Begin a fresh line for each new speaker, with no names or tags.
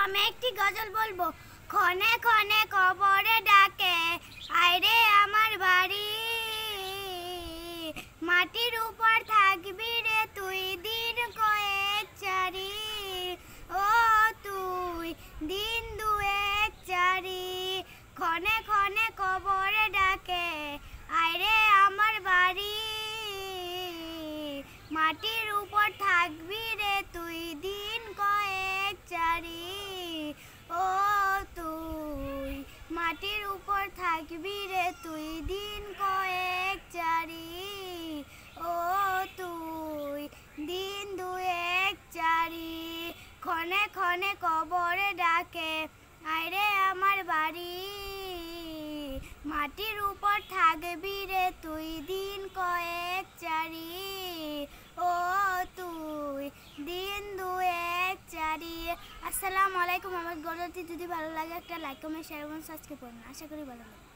আমি একটি গজল বলবো। ক্ষণে ক্ষণে কবরে ডাকে, আইরে আমার বাড়ি, মাটির উপর থাকবি রে তুই দিন কয়েক চারি, ও তুই দিন দুয়েক চারি। ক্ষণে ক্ষণে কবরে ডাকে, আইরে আমার বাড়ি, মাটির উপর থাকবি রে তুই দিন কয়েক চারি, ও তুই মাটির উপর থাকবি রে তুই দিন কয়েক চারি, ও তুই দিন দুয়েক চারি। ক্ষণে ক্ষণে কবরে ডাকে, আইরে আমার বাড়ি, মাটির উপর থাকবি রে তুই দিন কয়েক চারি, ও তুই দিন দুয়েক চারি। আসসালামু আলাইকুম। আমার গল্পটি যদি ভালো লাগে একটা লাইক কমেন্ট শেয়ার এবং সাবস্ক্রাইব করুন। আশা করি ভালো লাগে।